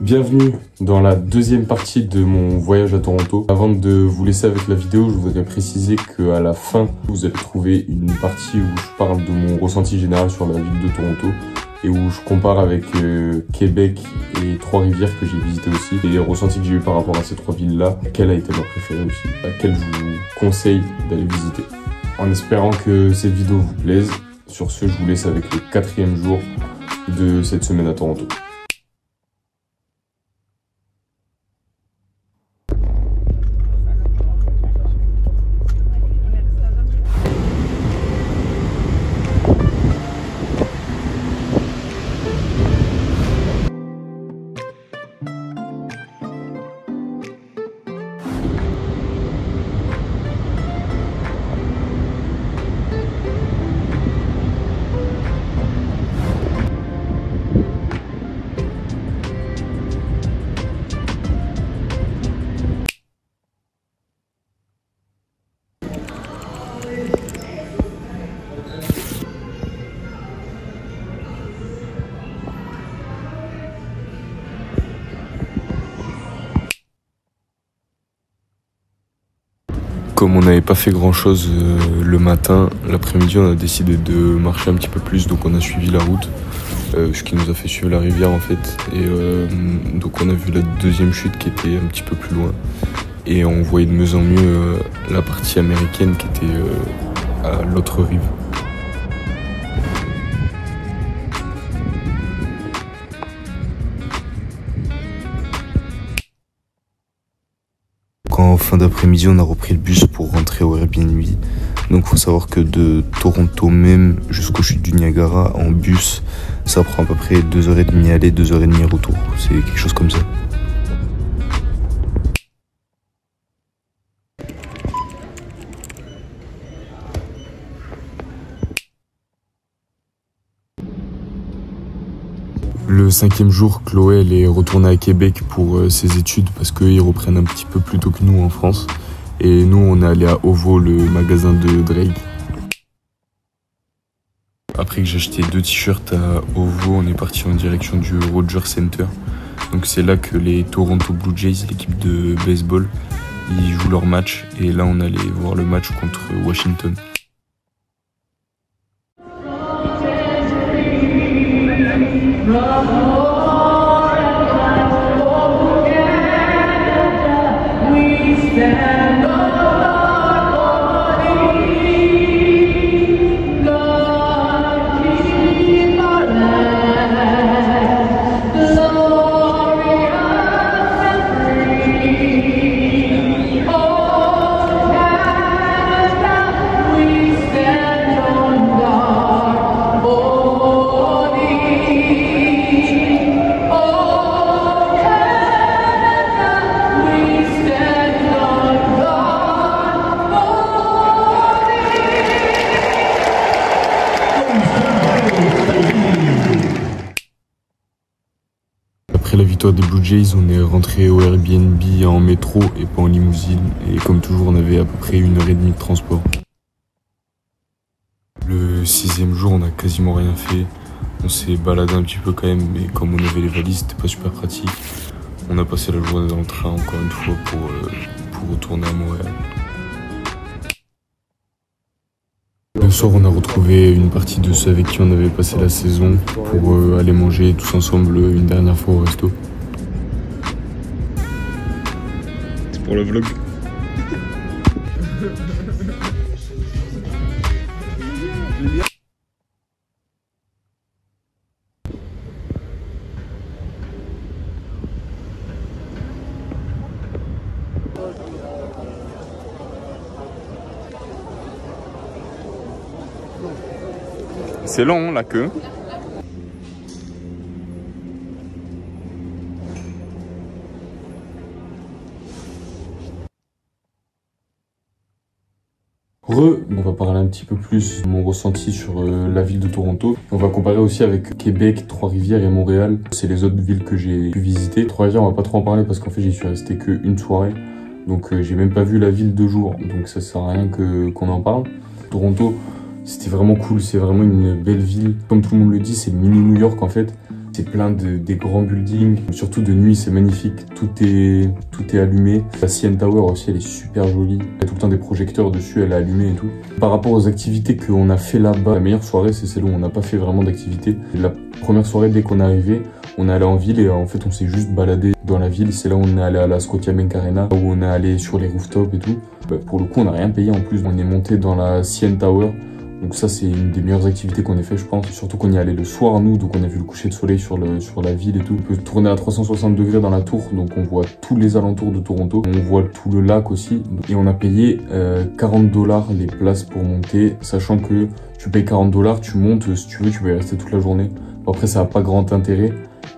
Bienvenue dans la deuxième partie de mon voyage à Toronto. Avant de vous laisser avec la vidéo, je voudrais préciser qu'à la fin, vous allez trouver une partie où je parle de mon ressenti général sur la ville de Toronto et où je compare avec Québec et Trois-Rivières que j'ai visité aussi et les ressentis que j'ai eu par rapport à ces trois villes-là, quelle a été ma préférée aussi, laquelle je vous conseille d'aller visiter. En espérant que cette vidéo vous plaise, sur ce, je vous laisse avec le 4e jour de cette semaine à Toronto. Comme on n'avait pas fait grand chose le matin, l'après-midi on a décidé de marcher un petit peu plus, donc on a suivi la route, ce qui nous a fait suivre la rivière en fait. Et donc on a vu la deuxième chute qui était un petit peu plus loin. Et on voyait de mieux en mieux la partie américaine qui était à l'autre rive. En fin d'après-midi, on a repris le bus pour rentrer au Airbnb. Donc il faut savoir que de Toronto même jusqu'aux chutes du Niagara en bus, ça prend à peu près 2h30 aller, 2h30 retour. C'est quelque chose comme ça. Le 5e jour, Chloé elle est retournée à Québec pour ses études parce qu'ils reprennent un petit peu plus tôt que nous en France. Et nous, on est allé à OVO, le magasin de Drake. Après que j'ai acheté 2 t-shirts à OVO, on est parti en direction du Rogers Center. Donc c'est là que les Toronto Blue Jays, l'équipe de baseball, ils jouent leur match. Et là, on allait voir le match contre Washington. Après la victoire des Blue Jays, on est rentré au Airbnb en métro et pas en limousine. Et comme toujours, on avait à peu près 1h30 de transport. Le 6e jour, on n'a quasiment rien fait. On s'est baladé un petit peu quand même, mais comme on avait les valises, c'était pas super pratique. On a passé la journée dans le train encore une fois pour retourner à Montréal. Le soir, on a retrouvé une partie de ceux avec qui on avait passé la saison pour aller manger tous ensemble une dernière fois au resto. C'est pour le vlog. C'est long la queue. On va parler un petit peu plus de mon ressenti sur la ville de Toronto. On va comparer aussi avec Québec, Trois-Rivières et Montréal. C'est les autres villes que j'ai pu visiter. Trois-Rivières, on va pas trop en parler parce qu'en fait j'y suis resté qu'une soirée. Donc j'ai même pas vu la ville 2 jours. Donc ça sert à rien qu'on en parle. Toronto, c'était vraiment cool. C'est vraiment une belle ville. Comme tout le monde le dit, c'est le mini New York en fait. C'est plein des grands buildings, surtout de nuit c'est magnifique, tout est allumé. La CN Tower aussi elle est super jolie, il y a tout le temps des projecteurs dessus, elle est allumée et tout. Par rapport aux activités qu'on a fait là-bas, la meilleure soirée c'est celle où on n'a pas fait vraiment d'activité. La première soirée dès qu'on est arrivé, on est allé en ville et en fait on s'est juste baladé dans la ville. C'est là où on est allé à la Scotiabank Arena, où on est allé sur les rooftops et tout. Pour le coup on n'a rien payé en plus, on est monté dans la CN Tower. Donc ça c'est une des meilleures activités qu'on ait fait je pense, surtout qu'on y allait le soir nous, donc on a vu le coucher de soleil sur la ville et tout. On peut tourner à 360 degrés dans la tour, donc on voit tous les alentours de Toronto, on voit tout le lac aussi. Et on a payé 40 $ les places pour monter, sachant que tu payes 40 $, tu montes, si tu veux tu peux y rester toute la journée. Après ça n'a pas grand intérêt,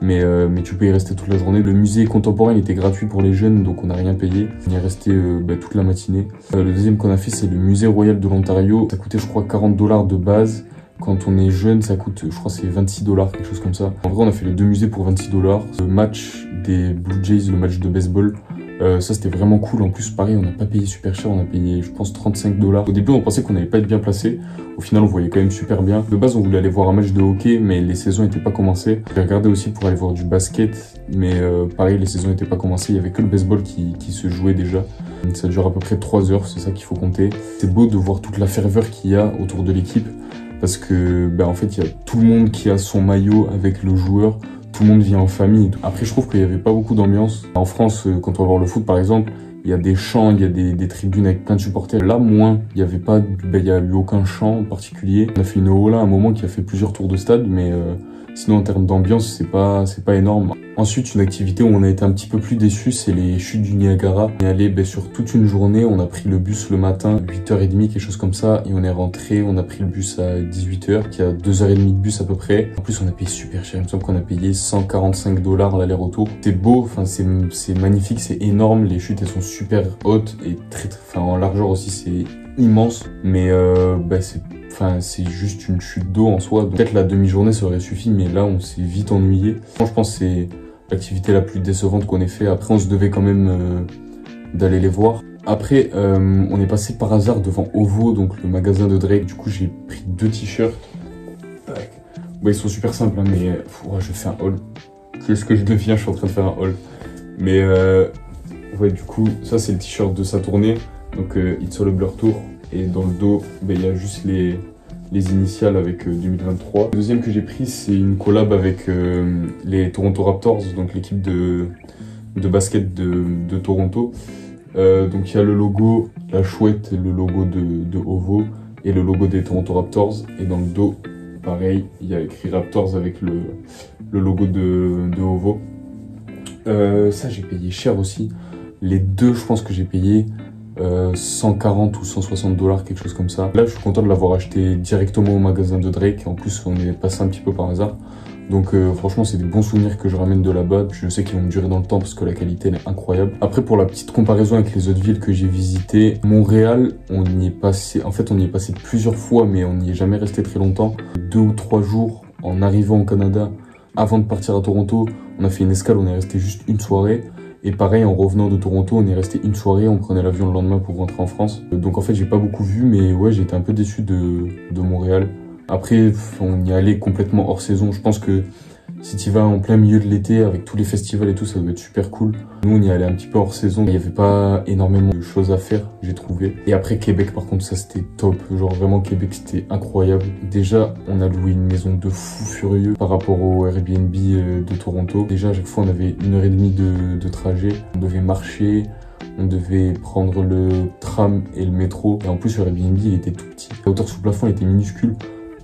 mais tu peux y rester toute la journée. Le musée contemporain il était gratuit pour les jeunes, donc on n'a rien payé. On y est resté toute la matinée. Le deuxième qu'on a fait c'est le musée royal de l'Ontario. Ça coûtait je crois 40 $ de base. Quand on est jeune ça coûte je crois c'est 26 $, quelque chose comme ça. En vrai on a fait les deux musées pour 26 $. Le match des Blue Jays, le match de baseball, ça c'était vraiment cool. En plus pareil on n'a pas payé super cher, on a payé je pense 35 $. Au début on pensait qu'on n'allait pas être bien placé, au final on voyait quand même super bien. De base on voulait aller voir un match de hockey mais les saisons n'étaient pas commencées. J'ai regardé aussi pour aller voir du basket mais pareil les saisons n'étaient pas commencées, il y avait que le baseball qui se jouait déjà. Ça dure à peu près 3 heures, c'est ça qu'il faut compter. C'est beau de voir toute la ferveur qu'il y a autour de l'équipe parce que en fait il y a tout le monde qui a son maillot avec le joueur. Tout le monde vient en famille. Après, je trouve qu'il n'y avait pas beaucoup d'ambiance. En France, quand on va voir le foot, par exemple, il y a des chants, il y a des tribunes avec plein de supporters. Là, moins. Il n'y avait pas, il y a eu aucun chant en particulier. On a fait une Ola à un moment qui a fait plusieurs tours de stade, mais sinon, en termes d'ambiance, c'est pas énorme. Ensuite, une activité où on a été un petit peu plus déçus, c'est les chutes du Niagara. On est allé sur toute une journée, on a pris le bus le matin, 8h30, quelque chose comme ça, et on est rentré, on a pris le bus à 18h, qui a 2h30 de bus à peu près. En plus, on a payé super cher, il me semble qu'on a payé 145 $ l'aller-retour. C'est beau, enfin c'est magnifique, c'est énorme, les chutes elles sont super hautes et en largeur aussi c'est immense, mais c'est juste une chute d'eau en soi. Peut-être la demi-journée ça aurait suffi, mais là on s'est vite ennuyé. Je pense que c'est l'activité la plus décevante qu'on ait fait. Après on se devait quand même d'aller les voir. Après on est passé par hasard devant OVO, donc le magasin de Drake. Du coup j'ai pris 2 t-shirts. Ils sont super simples hein, mais je fais un haul. Qu'est-ce que je deviens? Je suis en train de faire un haul. Mais du coup ça c'est le t-shirt de sa tournée. Donc It's All a Blur Tour. Et dans le dos, il y a juste les initiales avec 2023. Le deuxième que j'ai pris, c'est une collab avec les Toronto Raptors, donc l'équipe de basket de Toronto. Donc il y a le logo, la chouette, le logo de OVO et le logo des Toronto Raptors. Et dans le dos, pareil, il y a écrit Raptors avec le logo de OVO. Ça, j'ai payé cher aussi. Les deux, je pense que j'ai payé 140 ou 160 $, quelque chose comme ça. Là, je suis content de l'avoir acheté directement au magasin de Drake. En plus, on est passé un petit peu par hasard. Donc franchement, c'est des bons souvenirs que je ramène de là-bas. Je sais qu'ils vont durer dans le temps parce que la qualité elle est incroyable. Après, pour la petite comparaison avec les autres villes que j'ai visitées, Montréal, on y est passé plusieurs fois, mais on n'y est jamais resté très longtemps. 2 ou 3 jours en arrivant au Canada. Avant de partir à Toronto, on a fait une escale, on est resté juste une soirée. Et pareil, en revenant de Toronto, on est resté une soirée, on prenait l'avion le lendemain pour rentrer en France. Donc en fait, j'ai pas beaucoup vu, mais ouais, j'ai été un peu déçu de Montréal. Après, on y allait complètement hors saison. Je pense que si tu vas en plein milieu de l'été, avec tous les festivals et tout, ça doit être super cool. Nous, on y allait un petit peu hors saison. Il n'y avait pas énormément de choses à faire, j'ai trouvé. Et après, Québec, par contre, ça, c'était top. Genre, vraiment, Québec, c'était incroyable. Déjà, on a loué une maison de fou furieux par rapport au Airbnb de Toronto. Déjà, à chaque fois, on avait 1h30 de trajet. On devait marcher. On devait prendre le tram et le métro. Et en plus, le Airbnb, il était tout petit. La hauteur sous plafond, elle était minuscule.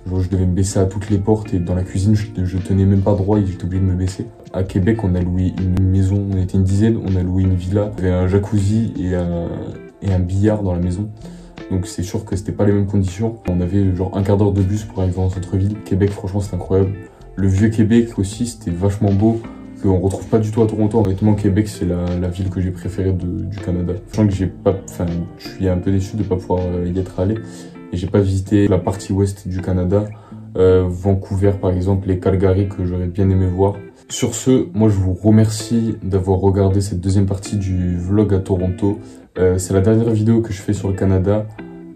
Genre, je devais me baisser à toutes les portes et dans la cuisine, je tenais même pas droit et j'étais obligé de me baisser. À Québec, on a loué une maison, on était une dizaine, on a loué une villa. Il y avait un jacuzzi et un billard dans la maison. Donc c'est sûr que c'était pas les mêmes conditions. On avait genre un quart d'heure de bus pour arriver en centre-ville. Québec, franchement, c'était incroyable. Le vieux Québec aussi, c'était vachement beau. Qu'on retrouve pas du tout à Toronto. Honnêtement, Québec, c'est la ville que j'ai préférée du Canada. Sachant que je suis un peu déçu de pas pouvoir y être allé. Et j'ai pas visité la partie ouest du Canada, Vancouver par exemple, et Calgary que j'aurais bien aimé voir. Sur ce, moi je vous remercie d'avoir regardé cette deuxième partie du vlog à Toronto. C'est la dernière vidéo que je fais sur le Canada.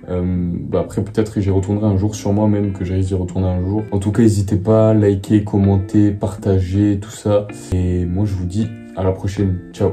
Après peut-être que j'y retournerai un jour, sûrement même que j'aille y retourner un jour. En tout cas, n'hésitez pas à liker, commenter, partager, tout ça. Et moi je vous dis à la prochaine. Ciao.